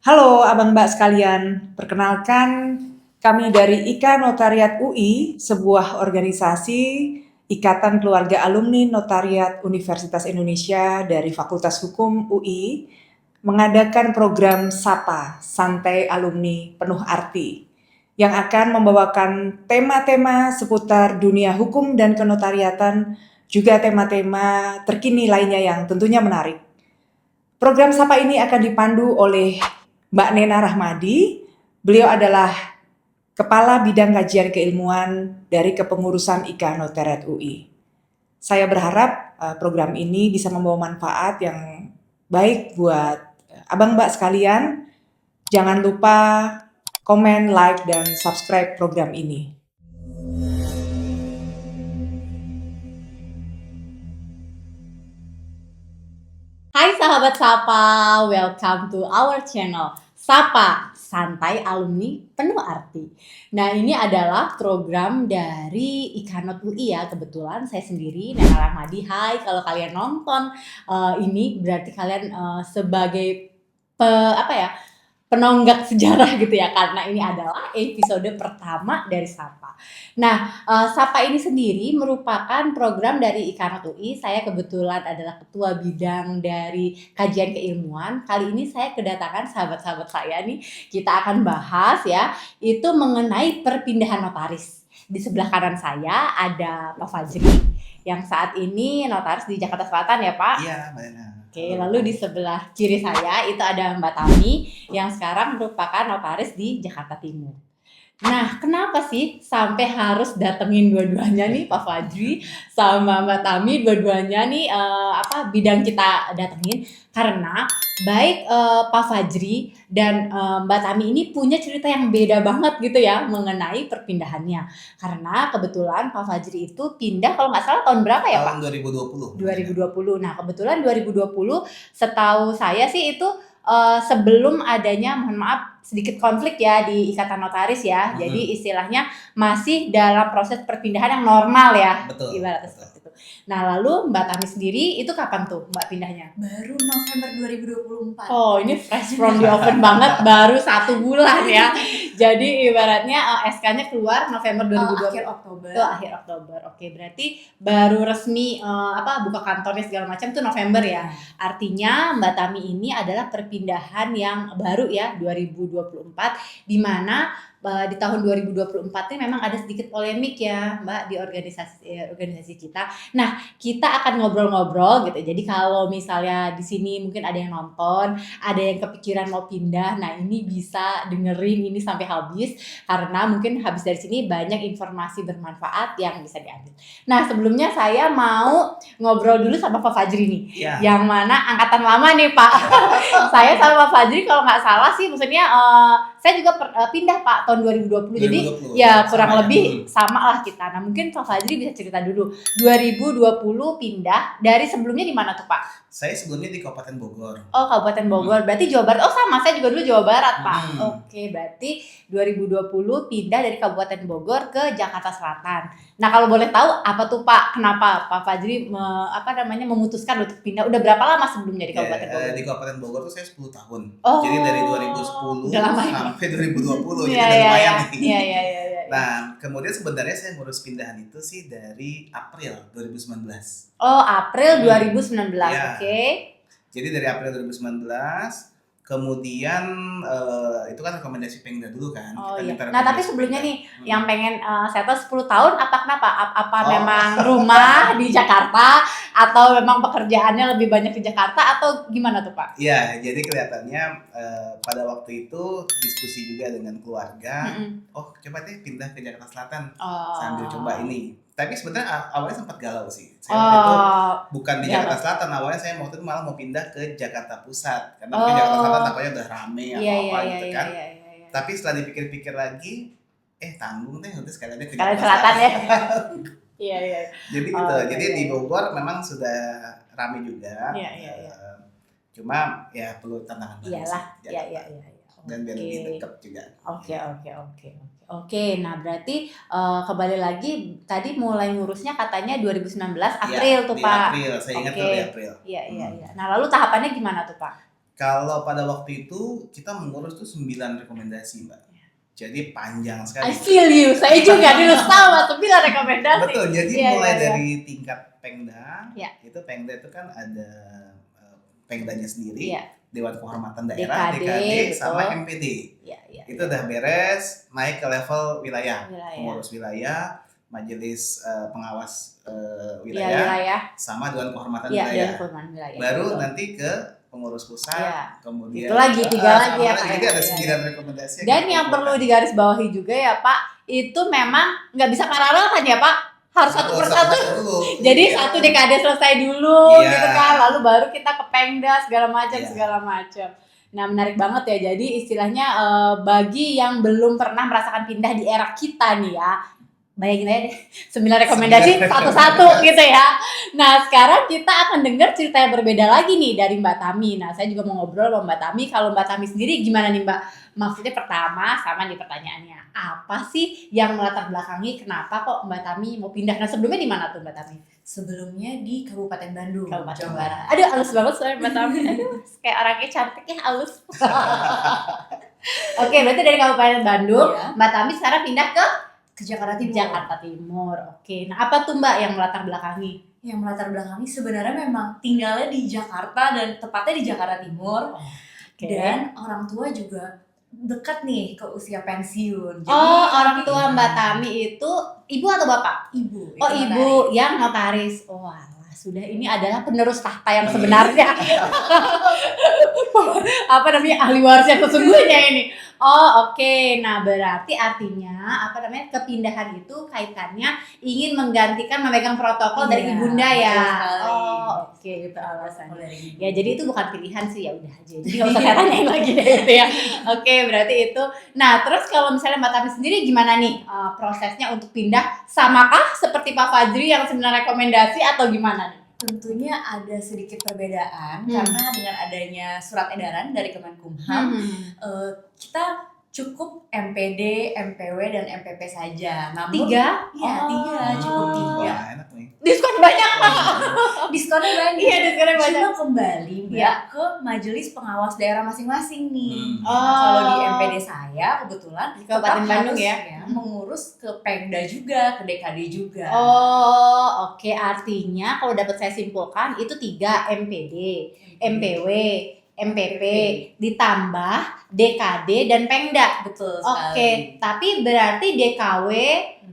Halo abang mbak sekalian, perkenalkan kami dari IKA Notariat UI, sebuah organisasi Ikatan Keluarga Alumni Notariat Universitas Indonesia dari Fakultas Hukum UI, mengadakan program SAPA, Santai Alumni Penuh Arti, yang akan membawakan tema-tema seputar dunia hukum dan kenotariatan, juga tema-tema terkini lainnya yang tentunya menarik. Program SAPA ini akan dipandu oleh Mbak Nena Rahmadi. Beliau adalah Kepala Bidang Kajian Keilmuan dari Kepengurusan IKA Notariat UI. Saya berharap program ini bisa membawa manfaat yang baik buat abang mbak sekalian. Jangan lupa komen, like, dan subscribe program ini. Hai sahabat Sapa, welcome to our channel Sapa, Santai Alumni Penuh Arti. Nah ini adalah program dari Ikanot UI ya, kebetulan saya sendiri Nena Rahmadi. Hai, kalau kalian nonton ini berarti kalian sebagai penonggak sejarah gitu ya, karena ini adalah episode pertama dari Sapa. Nah, Sapa ini sendiri merupakan program dari IKANOT UI. Saya kebetulan adalah ketua bidang dari kajian keilmuan. Kali ini saya kedatangan sahabat-sahabat saya nih. Kita akan bahas ya, itu mengenai perpindahan notaris. Di sebelah kanan saya ada Pak Fajri yang saat ini notaris di Jakarta Selatan ya Pak? Iya, Mbak Nena. Oke, lalu di sebelah kiri saya itu ada Mbak Tami yang sekarang merupakan notaris di Jakarta Timur. Nah, kenapa sih sampai harus datengin dua-duanya nih, Pak Fajri sama Mbak Tami, dua-duanya nih bidang kita datengin karena baik Pak Fajri dan Mbak Tami ini punya cerita yang beda banget gitu ya mengenai perpindahannya. Karena kebetulan Pak Fajri itu pindah kalau nggak salah tahun berapa ya Pak? Tahun 2020. 2020. Nah, kebetulan 2020 setahu saya sih itu sebelum adanya, mohon maaf, sedikit konflik ya di Ikatan Notaris ya. Jadi istilahnya masih dalam proses perpindahan yang normal ya. Betul. Ibaratnya seperti itu. Nah, lalu Mbak Tami sendiri itu kapan tuh Mbak pindahnya? Baru November 2024. Oh, ini fresh from the oven banget, baru 1 bulan ya. Jadi ibaratnya SK-nya keluar November 2020. Akhir Oktober. Itu akhir Oktober. Oke, berarti baru resmi buka kantornya segala macam tuh November ya. Artinya Mbak Tami ini adalah perpindahan yang baru ya 2024, di mana di tahun 2024 ini memang ada sedikit polemik ya Mbak di organisasi kita. Nah, kita akan ngobrol-ngobrol gitu. Jadi kalau misalnya di sini mungkin ada yang nonton, ada yang kepikiran mau pindah, nah ini bisa dengerin ini sampai habis karena mungkin habis dari sini banyak informasi bermanfaat yang bisa diambil. Nah, sebelumnya saya mau ngobrol dulu sama Pak Fajri nih. Iya. Yang mana angkatan lama nih Pak. Saya sama Pak Fajri kalau nggak salah sih, maksudnya saya juga pindah Pak tahun 2020. Jadi ya kurang lebih sama lah kita. Nah, mungkin Pak Fajri bisa cerita dulu. 2020 pindah, dari sebelumnya di mana tuh Pak? Saya sebelumnya di Kabupaten Bogor. Oh, Kabupaten Bogor. Berarti Jawa Barat. Oh, sama. Saya juga dulu Jawa Barat, Pak. Oke, berarti 2020 pindah dari Kabupaten Bogor ke Jakarta Selatan. Nah, kalau boleh tahu apa tuh Pak? Kenapa Pak Fajri memutuskan untuk pindah? Udah berapa lama sebelumnya di Kabupaten Bogor? Di Kabupaten Bogor tuh saya 10 tahun. Oh, jadi dari 2010 udah lama ya? sampai 2020. Jadi Iya, udah iya, lumayan iya. nih. Iya. Nah, kemudian sebenarnya saya ngurus pindahan itu sih dari April 2019. Oh, April 2019. Iya. Oke. Jadi dari April 2019, kemudian itu kan rekomendasi Pengda dulu kan. Oh Kita iya. minta Nah, tapi rekomendasi sebelumnya Pengda. nih yang pengen saya tahu 10 tahun kenapa? Apa Oh. memang rumah di Jakarta atau memang pekerjaannya lebih banyak di Jakarta atau gimana tuh Pak? Iya, jadi kelihatannya pada waktu itu diskusi juga dengan keluarga. Oh, coba deh pindah ke Jakarta Selatan sambil coba ini. Tapi sebenarnya awalnya sempat galau sih. Saya waktu itu bukan di Jakarta Selatan, awalnya saya waktu itu malah mau pindah ke Jakarta Pusat. Karena mungkin Jakarta Selatan tampaknya udah rame apa gitu kan. Tapi setelah dipikir-pikir lagi, tanggung deh nanti sekalian ke Jakarta Selatan ya. Iya. Jadi gitu. Jadi di Bogor memang sudah rame juga. Iya. Cuma ya perlu tantangan baru. Iyalah. Sih, Iya. Dan biar lebih dekat juga. Oke, nah berarti kembali lagi tadi mulai ngurusnya katanya 2019 April tuh di Pak. April, saya ingat tuh di April. Iya. Nah lalu tahapannya gimana tuh Pak? Kalau pada waktu itu kita mengurus tuh 9 rekomendasi, Mbak. Jadi panjang I sekali. feel you. Saya juga dulu sama 9 rekomendasi. Betul. Jadi Iya, mulai iya, iya. dari tingkat Pengda, Iya. itu Pengda itu kan ada Pengdanya sendiri, Iya. Dewan Kehormatan Daerah, DKD, DKD, sama betul. MPD. Iya, iya. Itu udah beres, naik ke level wilayah, Wilayah. pengurus wilayah, majelis pengawas Iya, wilayah, wilayah. sama Dewan Kehormatan Iya, wilayah. Dewan Kehormatan wilayah. Baru Betul. nanti ke pengurus pusat, Iya. kemudian Itu lagi, 3 lagi ya, Pak, Jadi ya. ada Iya, 9 rekomendasi. Dan yang perlu digarisbawahi juga ya Pak, itu memang nggak bisa paralel kan ya Pak? Harus satu persatu. dulu. Jadi Iya. satu dekade selesai dulu Iya. gitu kan, lalu baru kita ke Pengda segala macam Iya. segala macam. Nah menarik banget ya, jadi istilahnya bagi yang belum pernah merasakan pindah di era kita nih ya, bayangin aja deh 9 rekomendasi 9 satu-satu gitu ya. Nah sekarang kita akan dengar cerita yang berbeda lagi nih dari Mbak Tami. Nah saya juga mau ngobrol sama Mbak Tami. Kalau Mbak Tami sendiri gimana nih Mbak? Maksudnya pertama sama nih pertanyaannya, apa sih yang melatar belakangi kenapa kok Mbak Tami mau pindah? Nah sebelumnya di mana tuh Mbak Tami? Sebelumnya di Kabupaten Bandung, Kabupaten Jawa Barat. Barat. Aduh halus banget suara Mbak Tami. Aduh kayak orangnya cantik ya halus. Oke berarti dari Kabupaten Bandung, Iya. Mbak Tami sekarang pindah ke Ke Jakarta Timur. Jakarta Timur. Oke, nah apa tuh Mbak yang melatar belakangi? Yang melatar belakangi sebenarnya memang tinggalnya di Jakarta dan tepatnya di Jakarta Timur. Oke. Dan orang tua juga dekat nih ke usia pensiun. Jadi, Oh, orang tua Mbak Tami itu ibu atau bapak? ibu. Oh, itu ibu yang notaris. Oh, alah, sudah ini adalah penerus tahta yang sebenarnya. Apa namanya? Ahli waris yang sesungguhnya ini. Oh, oke. Nah, berarti artinya apa namanya? Kepindahan itu kaitannya ingin menggantikan memegang protokol dari Iya, ibunda ya. betul sekali. Oh, oke, itu alasannya. Dari ibu. Ya jadi itu bukan pilihan sih, ya udah aja. Jadi nggak usah saya tanyain lagi deh gitu ya. Oke berarti itu. Nah terus kalau misalnya Mbak Tami sendiri gimana nih prosesnya untuk pindah? Samakah seperti Pak Fajri yang 9 rekomendasi atau gimana nih? Tentunya ada sedikit perbedaan Hmm. karena dengan adanya surat edaran dari Kemenkumham, kita cukup MPD, MPW dan MPP saja. Namun 3? Iya, Oh. 3 cukup 3. Wah, enak nih. Diskon banyak. Diskonnya banyak. Iya diskonnya banyak. Cuma kembali Mbak Iya. ke majelis pengawas daerah masing-masing nih. Hmm. Oh. Kalau di MPD saya kebetulan Di Kabupaten tetap Bandung harus ya. mengurus ke Pengda juga, ke DKD juga. Oh oke artinya kalau dapat saya simpulkan itu 3 MPD, MPW, MPP ditambah DKD dan Pengda. Betul Oke, sekali. tapi berarti DKW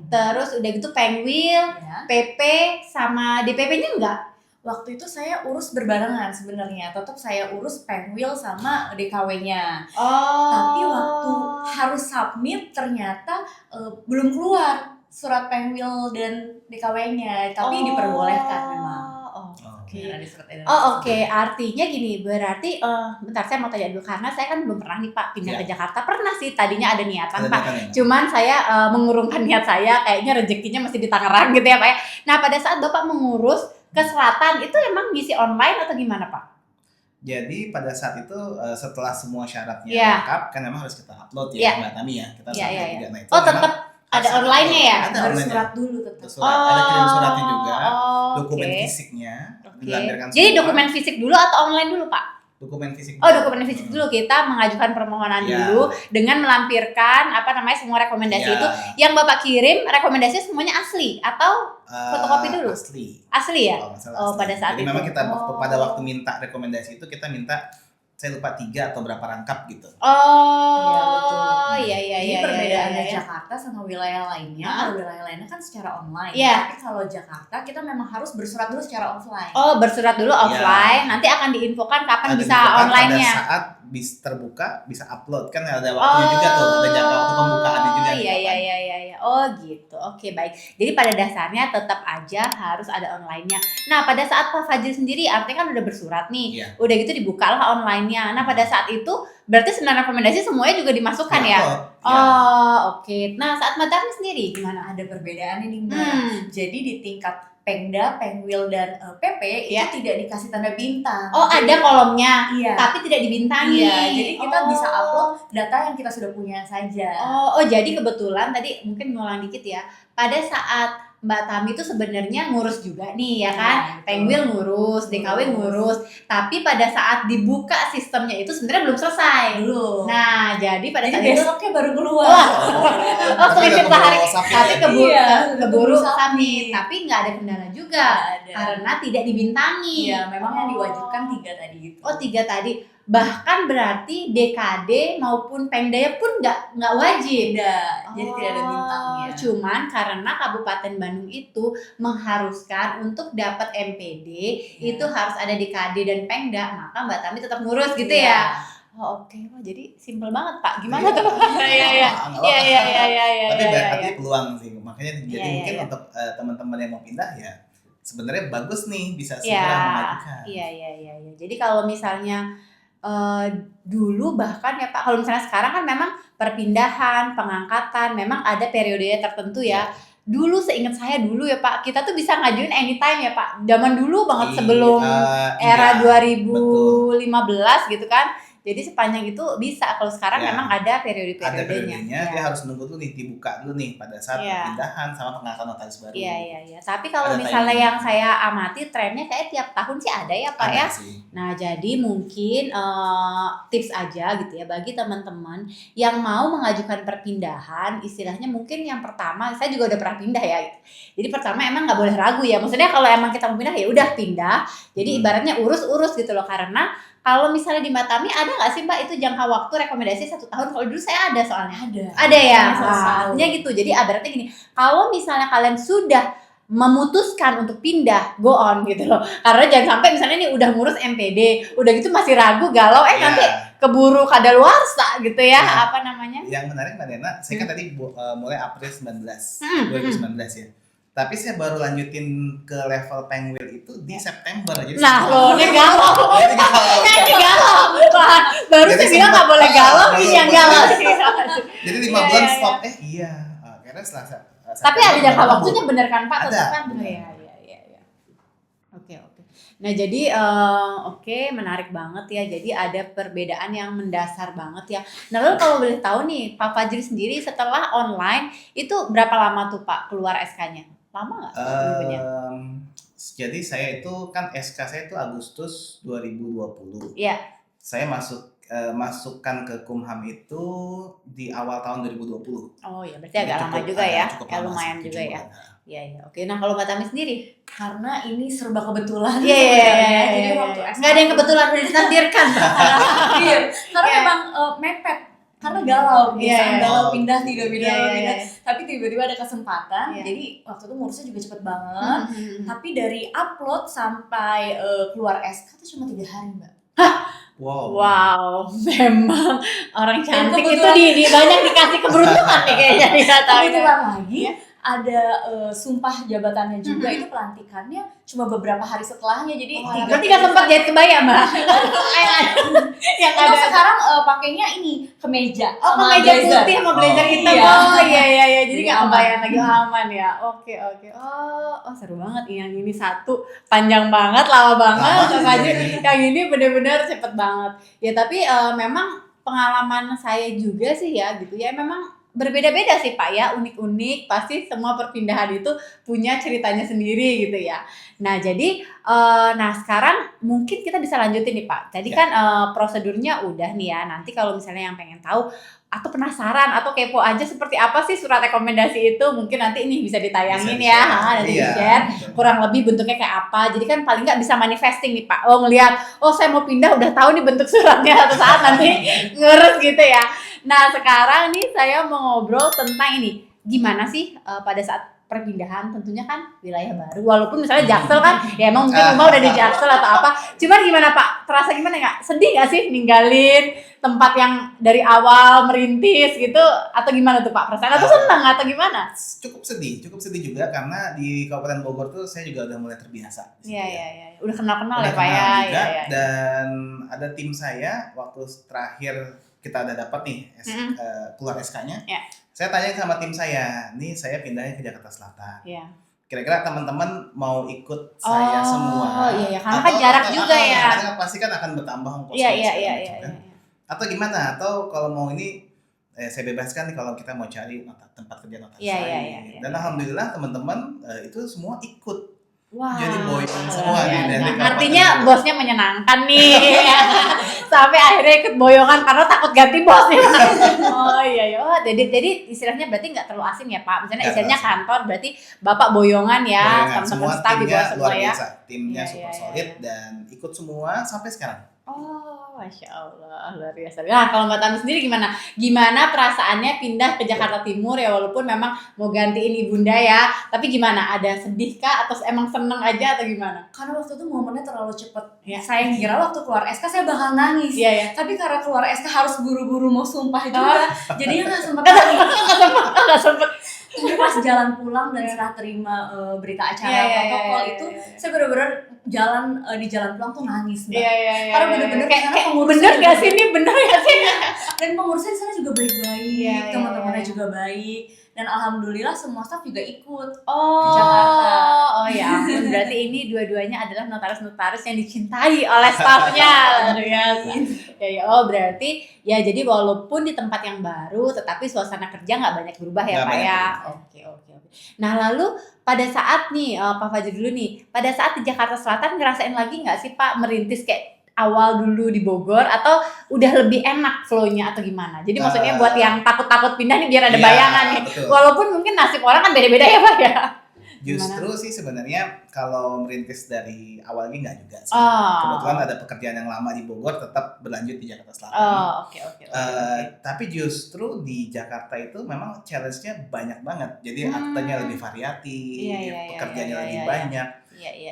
terus udah gitu Pengwil, Ya. PP sama DPP-nya enggak? Waktu itu saya urus berbarengan sebenarnya. Tetap saya urus Pengwil sama DKW-nya. Oh. Tapi waktu harus submit ternyata belum keluar surat Pengwil dan DKW-nya. Tapi diperbolehkan memang. Oh, Oke. Ada surat edaran Oh tersebut. oke, artinya gini, berarti bentar saya mau tanya dulu karena saya kan belum pernah nih Pak pindah Ya. ke Jakarta. Pernah sih tadinya ada niatan Ada Pak. niatan ya? Cuman saya mengurungkan niat saya, kayaknya rezekinya masih di Tangerang gitu ya Pak ya. Nah pada saat Bapak mengurus ke selatan itu emang ngisi online atau gimana Pak? Jadi pada saat itu setelah semua syaratnya Iya. lengkap kan memang harus kita upload Iya. ya Mbak Tami ya. Kita harus Iya, upload iya, juga. iya. Nah, itu Oh memang tetap ada harus online-nya ya? Ada Harus online-nya. surat dulu tetap. Surat, ada kirim suratnya juga. Oh, Dokumen oke. fisiknya Oke. dilampirkan Jadi semua. dokumen fisik dulu atau online dulu Pak? Dokumen fisik. Oh dokumen fisik dulu, kita mengajukan permohonan Iya. dulu dengan melampirkan apa namanya semua rekomendasi Iya. itu. Yang Bapak kirim rekomendasinya semuanya asli atau fotokopi dulu? Asli. asli ya? Kalau nggak salah Oh, asli. pada saat Jadi itu. memang kita Oh. pada waktu minta rekomendasi itu kita minta saya lupa 3 atau berapa rangkap gitu. Oh, Iya, betul. iya iya Jadi iya. perbedaannya iya. Jakarta sama wilayah lainnya, Hah? kalau wilayah lainnya kan secara online. Iya. Tapi kalau Jakarta kita memang harus bersurat dulu secara offline. Oh bersurat dulu offline, nanti akan diinfokan kapan Ada bisa dibuka online-nya. Pada saat terbuka bisa upload kan ada waktunya juga tuh, ada jangka waktu pembukaannya juga. Iya iya iya iya iya. Oh gitu. Oke baik. Jadi pada dasarnya tetap aja harus ada online-nya. Nah pada saat Pak Fajri sendiri artinya kan udah bersurat nih, Iya. udah gitu dibukalah online-nya. Nah pada saat itu berarti 9 rekomendasi semuanya juga dimasukkan ya? Upload, ya. Oh oke. Nah saat Mbak Tami sendiri gimana? Ada perbedaan ini Mbak. Hmm. Jadi di tingkat Pengda, Pengwil dan PP Iya. itu tidak dikasih tanda bintang. Oh ada kolomnya, Iya. tapi tidak dibintangi. Iya, jadi kita Oh. bisa upload data yang kita sudah punya saja. Oh jadi kebetulan tadi mungkin ngulang dikit ya. Pada saat Mbak Tami itu sebenarnya ngurus juga nih ya kan, betul. Penwil ngurus, DKW ngurus, tapi pada saat dibuka sistemnya itu sebenarnya belum selesai. Belum. Nah, jadi pada Jadi saat itu besoknya baru keluar. oh prinsip sehari, tapi keburu submit. submit, tapi nggak ada kendala juga Ada. karena tidak dibintangi. Iya, memang yang diwajibkan 3 tadi itu. Oh 3 tadi, bahkan berarti DKD maupun Pemdaya pun nggak wajib. Tidak, jadi tidak ada bintangnya. Cuman karena Kabupaten Bandung itu mengharuskan untuk dapat MPD itu harus ada DKD dan Pemda, maka Mbak Tami tetap ngurus gitu ya. Oh oke, wah jadi simpel banget Pak. Gimana tuh? Iya. Tapi berarti peluang sih, makanya jadi mungkin iya. untuk teman-teman yang mau pindah ya sebenarnya bagus nih bisa segera mengajukan. Iya. Jadi kalau misalnya dulu bahkan ya Pak, kalau misalnya sekarang kan memang perpindahan, pengangkatan memang ada periode tertentu ya. Dulu seingat saya dulu ya Pak, kita tuh bisa ngajuin anytime ya Pak. Zaman dulu banget sebelum era 2015 gitu kan. Jadi sepanjang itu bisa. Kalau sekarang memang ada periode-periodenya. Ada periodenya, dia harus nunggu dulu nih, dibuka dulu nih pada saat perpindahan sama pengangkatan notaris baru. Iya. Tapi kalau misalnya yang saya amati trennya kayak tiap tahun sih ada ya Pak ya. Nah jadi mungkin tips aja gitu ya bagi teman-teman yang mau mengajukan perpindahan, istilahnya mungkin yang pertama, saya juga udah pernah pindah ya. Jadi pertama emang nggak boleh ragu ya. Maksudnya kalau emang kita mau pindah ya udah pindah. Jadi ibaratnya urus-urus gitu loh, karena kalau misalnya di Mbak Tami ada nggak sih Mbak itu jangka waktu rekomendasi 1 tahun? Kalau dulu saya ada soalnya. Ada ya. Artinya gitu. Jadi berarti gini, kalau misalnya kalian sudah memutuskan untuk pindah, go on gitu loh. Karena jangan sampai misalnya nih udah ngurus MPD, udah gitu masih ragu, galau, nanti keburu kadaluarsa gitu ya, apa namanya? Yang menarik Mbak Nena, saya kan tadi mulai April 2019 ya. Tapi saya baru lanjutin ke level Penwil itu di September. Jadi ini galau. Baru saya bilang nggak boleh galau, ini yang galau. Jadi 5 bulan stop. Karena setelah tapi ada jangka waktunya bener kan Pak? Ada. Iya. Oke. Nah jadi menarik banget ya. Jadi ada perbedaan yang mendasar banget ya. Nah lalu kalau boleh tahu nih Pak Fajri sendiri setelah online itu berapa lama tuh Pak keluar SK-nya? Lama nggak? Jadi saya itu kan SK saya itu Agustus 2020. Iya. Saya masukkan ke Kumham itu di awal tahun 2020. Oh iya, berarti agak lama juga ya. Lumayan juga ya. Iya. Oke. Nah kalau Mbak Tami sendiri? Karena ini serba kebetulan. Iya. Jadi waktu SMA nggak ada yang kebetulan udah ditakdirkan. Iya. Karena memang mepet. Karena galau, galau pindah. Tapi tiba-tiba ada kesempatan. Jadi waktu itu ngurusnya juga cepet banget. Tapi dari upload sampai keluar SK itu cuma 3 hari Mbak. Wow, memang orang cantik itu banyak dikasih keberuntungan nih kayaknya. Kebetulan lagi ada sumpah jabatannya juga, itu pelantikannya cuma beberapa hari setelahnya, jadi berarti nggak sempat jahit kebaya Mbak? Yang ada sekarang pakainya ini kemeja, kemeja putih sama blazer hitam. Iya, jadi nggak kebayang lagi, aman ya. Oke. Oh seru banget, yang ini satu panjang banget, lama banget, yang ini benar-benar cepet banget. Ya tapi memang pengalaman saya juga sih ya gitu ya, memang berbeda-beda sih Pak ya, unik-unik, pasti semua perpindahan itu punya ceritanya sendiri gitu ya. Nah jadi, sekarang mungkin kita bisa lanjutin nih Pak. Tadi kan prosedurnya udah nih ya, nanti kalau misalnya yang pengen tahu atau penasaran atau kepo aja seperti apa sih surat rekomendasi itu, mungkin nanti ini bisa ditayangin nanti di-share kurang lebih bentuknya kayak apa. Jadi kan paling nggak bisa manifesting nih Pak, ngelihat saya mau pindah udah tahu nih bentuk suratnya, satu saat nanti ngurus gitu ya. Nah sekarang nih saya mau ngobrol tentang ini, gimana sih pada saat perpindahan, tentunya kan wilayah baru, walaupun misalnya Jaksel kan ya emang mungkin rumah udah di Jaksel atau apa, cuman gimana Pak, terasa gimana nggak, sedih nggak sih ninggalin tempat yang dari awal merintis gitu, atau gimana tuh Pak, perasaan atau senang atau gimana? Cukup sedih juga karena di Kabupaten Bogor tuh saya juga udah mulai terbiasa. Iya, udah kenal ya Pak ya. Dan ada tim saya waktu terakhir kita udah dapat nih keluar SK-nya. Saya tanya sama tim saya, nih saya pindahnya ke Jakarta Selatan. Kira-kira teman-teman mau ikut saya semua? Iya, karena kan jarak juga ya. Karena pasti kan akan bertambah ongkosnya. Iya. Atau gimana? Atau kalau mau ini saya bebaskan nih kalau kita mau cari tempat kerja notaris Iya, lain. iya, iya, iya, Dan iya. alhamdulillah teman-teman itu semua ikut. Wah, Jadi boyong luar semua nih biasa. dari Artinya kabupaten. bosnya menyenangkan nih. Sampai akhirnya ikut boyongan karena takut ganti bos nih. Oh iya, iya. Oh, jadi istilahnya berarti nggak terlalu asing ya Pak. Misalnya Nggak istilahnya terlalu kantor berarti Bapak boyongan ya, Boyongan, semua teman-teman staff di timnya bawah luar semua ya. biasa, timnya Iya, super iya, solid iya. dan ikut semua sampai sekarang. Oh, Masya Allah, luar biasa. Nah, kalau Mbak Tami sendiri gimana? Gimana perasaannya pindah ke Jakarta Timur ya, walaupun memang mau gantiin ibunda ya, tapi gimana? Ada sedih kah atau emang seneng aja atau gimana? Karena waktu itu momennya terlalu cepet. Ya. Saya kira waktu keluar SK saya bakal nangis. Iya ya. Tapi karena keluar SK harus buru-buru mau sumpah juga, jadinya nggak sempat. Nggak sempet. Tapi pas jalan pulang dan setelah terima berita acara Iya, iya, protokol iya, itu, iya, iya. saya benar-benar di jalan pulang tuh nangis, Mbak. Iya, iya, iya. Karena bener-bener kayak karena pengurusnya bener gak juga- sih ini? Bener gak sih? Dan pengurusnya di sana juga baik-baik, Iya, iya, teman-temannya iya. juga baik, dan alhamdulillah semua staff juga ikut. Oh, Jakarta. oh ya ampun. Berarti ini dua-duanya adalah notaris-notaris yang dicintai oleh staffnya. Luar biasa. Ya, oh berarti ya jadi walaupun di tempat yang baru, tetapi suasana kerja nggak banyak berubah ya Nggak Pak banyak ya. berubah. Oke. Nah lalu pada saat nih Pak Fajri dulu nih, pada saat di Jakarta Selatan ngerasain lagi nggak sih Pak merintis kayak awal dulu di Bogor atau udah lebih enak flow-nya atau gimana? Jadi maksudnya buat yang takut-takut pindah nih biar ada Iya, bayangan nih. betul. Walaupun mungkin nasib orang kan beda-beda ya Pak ya. Justru sih sebenarnya kalau merintis dari awalnya nggak juga sih. Oh. Kebetulan ada pekerjaan yang lama di Bogor tetap berlanjut di Jakarta Selatan. Oh, oke. Tapi justru di Jakarta itu memang challenge-nya banyak banget. Jadi Hmm. aktenya lebih variatif, Iya, iya, pekerjaannya iya, lebih iya, banyak, Iya.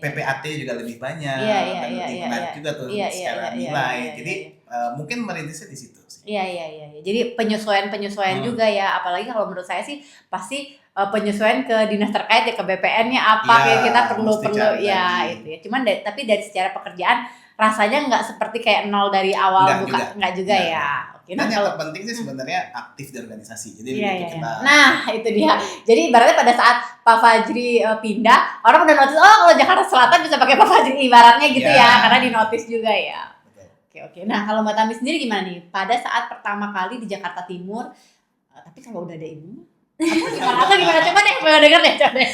PPAT juga lebih banyak, Iya, dan lebih menarik juga tuh secara nilai. Jadi mungkin merintisnya di situ sih. Iya. Jadi penyesuaian juga ya. Apalagi kalau menurut saya sih pasti penyesuaian ke dinas terkait ya, ke BPN-nya apa Iya, kayak kita perlu mesti cari ya lagi. itu ya. Cuman tapi dari secara pekerjaan rasanya nggak seperti kayak nol dari awal nggak juga Nggak. ya. Oke, Dan yang kalau- terpenting sih sebenarnya aktif di organisasi. Jadi Iya, begitu iya. kita Nah, itu dia. Jadi ibaratnya pada saat Pak Fajri pindah, orang udah notice, oh kalau Jakarta Selatan bisa pakai Pak Fajri ibaratnya gitu Iya. ya, karena di notice juga ya. betul. Oke. Nah, kalau Mbak Tami sendiri gimana nih? Pada saat pertama kali di Jakarta Timur, tapi kalau udah ada ibu, atau gimana? Coba deh, mau denger deh, coba deh.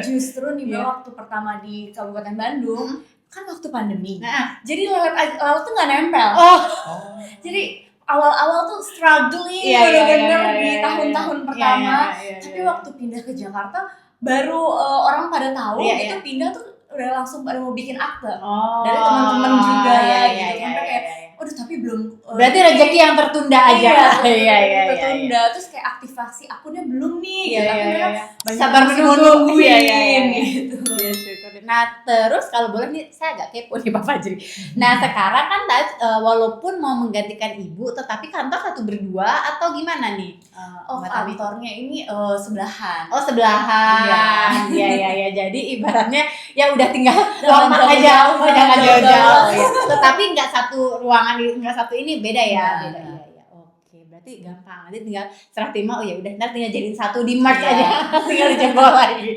Justru nih Mbak, Iya. waktu pertama di Kabupaten Bandung, kan waktu pandemi. Nah, Jadi lalat tuh nggak nempel. oh, Oh. Jadi awal-awal tuh struggling Iya, iya, bener-bener iya, di iya, tahun-tahun iya. pertama. Iya. Tapi waktu pindah ke Jakarta baru orang pada tahu Iya, itu pindah tuh udah langsung pada mau bikin akte. Oh, Dari teman-teman juga, iya, gitu. iya, Sampai iya, kayak, iya. Udah tapi belum. Berarti rezeki yang tertunda aja. Iya. Tertunda. Terus kayak aktivasi akunnya belum nih. Iya, gitu. Tapi iya, mereka iya. banyak Sabar yang masih menunggu. nungguin, Iya, iya, iya. gitu. Iya, syukur. Nah, terus kalau boleh nih saya agak kepo nih Pak Fajri. Nah, sekarang kan walaupun mau menggantikan ibu, tetapi kantor satu berdua atau gimana nih? Oh, Mbak Tami? kantornya ini sebelahan. Oh, sebelahan. Iya. Jadi ibaratnya ya udah tinggal Jangan lompat aja, jauh-jauh, jangan jauh-jauh. jauh-jauh. Ya. Tetapi nggak satu ruangan, nggak satu ini beda ya. Iya. Beda. Iya. Oke, berarti gampang. Nanti tinggal serah terima. Oh ya udah, ntar tinggal jadiin satu di March Iya. aja, tinggal dijebol lagi.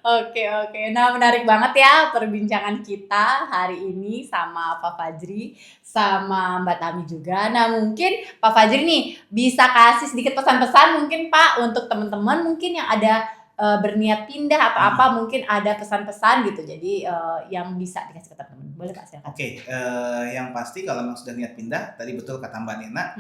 Oke. Nah, menarik banget ya perbincangan kita hari ini sama Pak Fajri, sama Mbak Tami juga. Nah, mungkin Pak Fajri nih bisa kasih sedikit pesan-pesan mungkin Pak untuk teman-teman mungkin yang ada berniat pindah atau apa, mungkin ada pesan-pesan gitu. Jadi yang bisa dikasih ke teman-teman. Boleh Pak, silakan. Oke, yang pasti kalau memang sudah niat pindah, tadi betul kata Mbak Nena,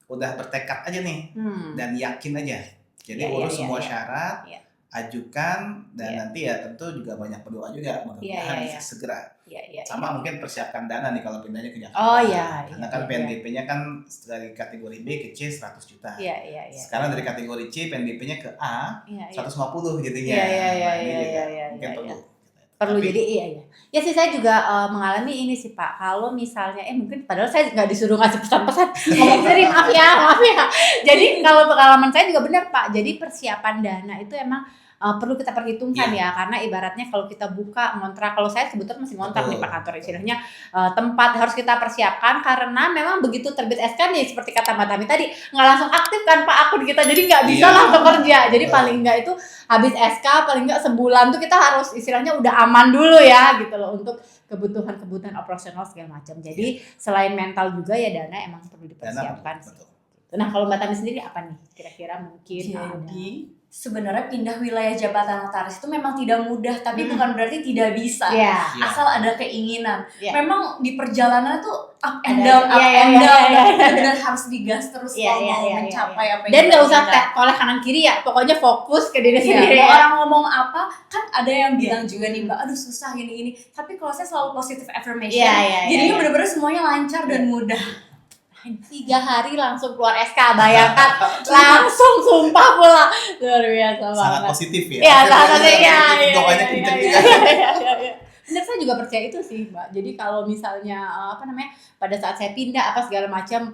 udah bertekad aja nih dan yakin aja. Jadi Iya, urus iya, semua iya. syarat, Iya. ajukan, dan Iya. nanti ya tentu juga banyak berdoa juga, mudah-mudahan Iya. segera. Iya. Sama mungkin persiapkan dana nih kalau pindahnya ke Jakarta. Oh, iya, Karena iya, kan iya. PNBP-nya kan dari kategori B ke C 100 juta. Iya. Sekarang dari kategori C PNBP-nya ke A Iya. 150 jadinya. Iya, Nah, ini juga iya, mungkin iya, perlu. Perlu. Tapi- Jadi iya. Ya sih, saya juga mengalami ini sih Pak. Kalau misalnya mungkin padahal saya nggak disuruh ngasih pesan-pesan. Ngomong sendiri, maaf ya. Jadi kalau pengalaman saya juga benar Pak. Jadi persiapan dana itu emang perlu kita perhitungkan ya, karena ibaratnya kalau kita buka ngontrak, kalau saya kebetulan masih ngontrak Betul. di Pak kantor, istilahnya tempat harus kita persiapkan karena memang begitu terbit SK nih seperti kata Mbak Tami tadi nggak langsung aktif kan Pak akun kita, jadi nggak bisa Iya. langsung kerja. Jadi Betul. paling nggak itu habis SK paling nggak sebulan tuh kita harus istilahnya udah aman dulu ya gitu loh untuk kebutuhan operasional segala macam. Jadi selain mental juga ya dana emang perlu Dana dipersiapkan betul. sih. Nah kalau Mbak Tami sendiri apa nih kira-kira mungkin ada? Jadi sebenarnya pindah wilayah jabatan notaris itu memang tidak mudah, tapi bukan berarti tidak bisa. Asal ada keinginan. Memang di perjalanan tuh up and down, benar harus digas terus kalau mencapai apa yang dan nggak usah oleh kanan kiri ya, pokoknya fokus ke diri sendiri. Orang ngomong apa kan ada yang bilang juga nih Mbak, aduh susah gini-gini. Tapi kalau saya selalu positive affirmation, jadinya benar-benar semuanya lancar dan mudah. 3 hari langsung keluar SK, bayangkan langsung sumpah pula, luar biasa banget. Sangat positif ya. Iya, sangat positif. Doanya kenceng juga. Bener, saya juga percaya itu sih Mbak. Jadi kalau misalnya pada saat saya pindah apa segala macam,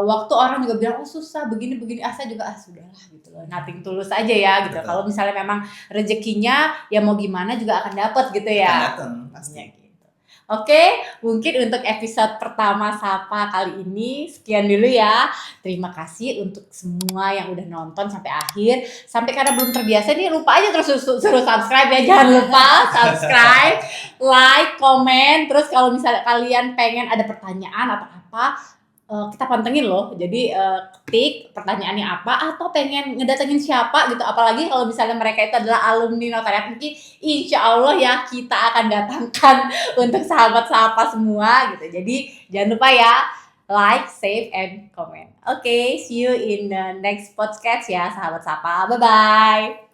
waktu orang juga bilang oh susah begini saya juga sudahlah gitu loh, nothing tulus aja ya gitu. Kalau misalnya memang rezekinya ya mau gimana juga akan dapat gitu ya. Datang pasti. Oke, mungkin untuk episode pertama Sapa kali ini sekian dulu ya. Terima kasih untuk semua yang udah nonton sampai akhir. Sampai karena belum terbiasa nih, lupa aja terus suruh subscribe ya. Jangan lupa subscribe, like, komen. Terus kalau misalnya kalian pengen ada pertanyaan atau apa, kita pantengin loh. Jadi ketik pertanyaannya apa atau pengen ngedatengin siapa gitu. Apalagi kalau misalnya mereka itu adalah alumni Notariat UKI, insya Allah ya kita akan datangkan untuk sahabat Sapa semua gitu. Jadi jangan lupa ya like, save, and comment. Oke, see you in the next podcast ya sahabat Sapa. Bye-bye.